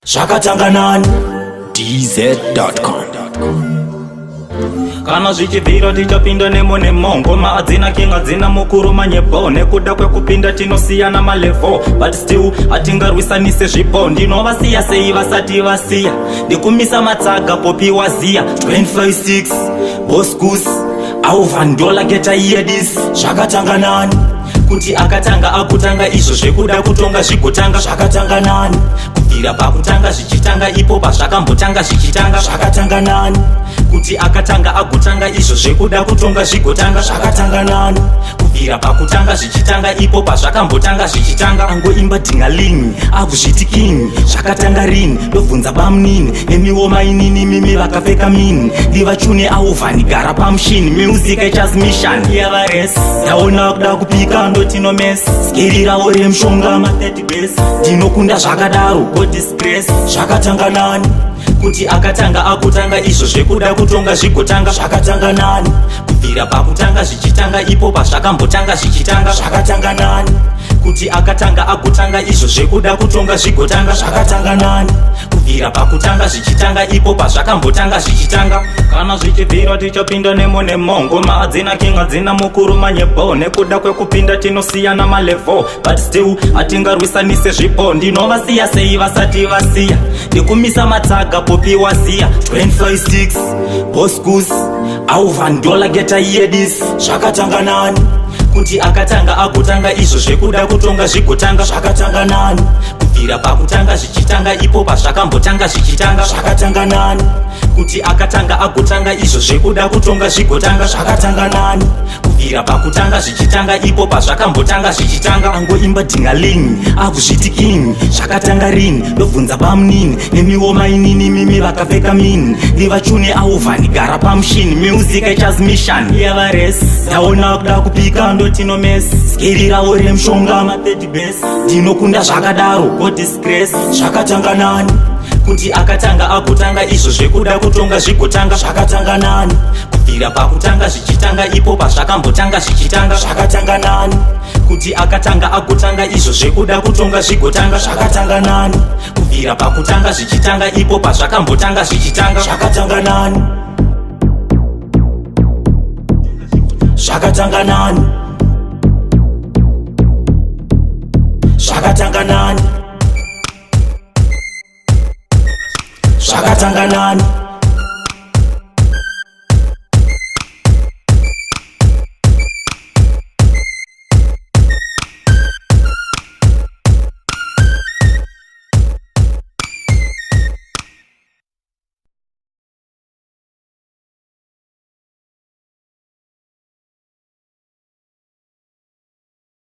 Shakatanga nani DZ.com. Kana zvichibvira tichapinda nemo ngoma adzina king adzina mukuru manyebo nekuda kwekupinda tinosiyana malevel but still atingarwisanise zvipo ndinovasiya sei vasati vasiya ndikumisa matsaga popi waziya 256 boskus auvandola geta yedis. Shakatanga nani kuti akatanga akutanga izvo zvekuda kutonga zvigotanga. Shakatanga nani kubvira pakutanga zvichitanga ipo pazvakambotanga zvichitanga. Shakatanga nani kuti akatanga agotanga izvo zvekuda kutonga zvigotanga. Shakatanga nani kubvira pakutanga zvichitanga ipo pazvakambotanga zvichitanga. angoimba dhingalingi akuzviti king. Zvakatanga rini ndobvunza bamunini nemiwo mainini mimi vakapfeka mini ndivachune auvhani gara pamushini music echazmission yavares ndaona kuda kupika ndotinomes skerirawo remushonga ma30 base ndinokunda zvakadaro god disgrace. Zvakatanga nani kuti akatanga akutanga izvo zvekuda kutonga zvigotanga. Zvakatanga nani kubvira pakutanga zvichitanga ipo pazvakambotanga zvichitanga. Zvakatanga nani kuti akatanga akutanga izvo zvekuda kutonga zvigotanga. Zvakatanga nani kubvira pakutanga zvichitanga ipo pazvakambotanga zvichitanga. Kana zvichibvira tichapinda nemo ngoma adzina king adzina mukuru manyebo nekuda kwekupinda tinosiyana malevel but still atingarwisanise zvipo ndinovasiya sei vasati vasiya ndikumisa matsaga popi waziya 256 boskus auvandola geta yedis. Zvakatanga nani kuti akatanga akutanga izvo zvekuda kutonga zvigotanga. Zvakatanga nani kubvira pakutanga zvichitanga ipo pazvakambotanga zvichitanga. Zvakatanga nani kuti akatanga agotanga izvo zvekuda kutonga zvigotanga. Zvakatanga nani kubvira pakutanga zvichitanga ipo pazvakambotanga zvichitanga. angoimba dhingalingi akuzviti king. Zvakatanga rini ndobvunza bamunini nemiwo mainini mimi vakapfeka mini ndivachune auvhani gara pamushini music echazmission yavares ndaona kuda kupika ndotinomes skerirawo remushonga ma30 base ndinokunda zvakadaro god disgrace. Zvakatanga nani kuti akatanga akutanga izvo zvekuda kutonga zvigotanga. Zvakatanga nani kubvira pakutanga zvichitanga ipo pazvakambotanga zvichitanga. Zvakatanga nani kuti akatanga akutanga izvo zvekuda kutonga zvigotanga. Zvakatanga nani kubvira pakutanga zvichitanga ipo pazvakambotanga zvichitanga. Zvakatanga nani Zvakatanga nani Zvakatanga nani Zvakatanga nani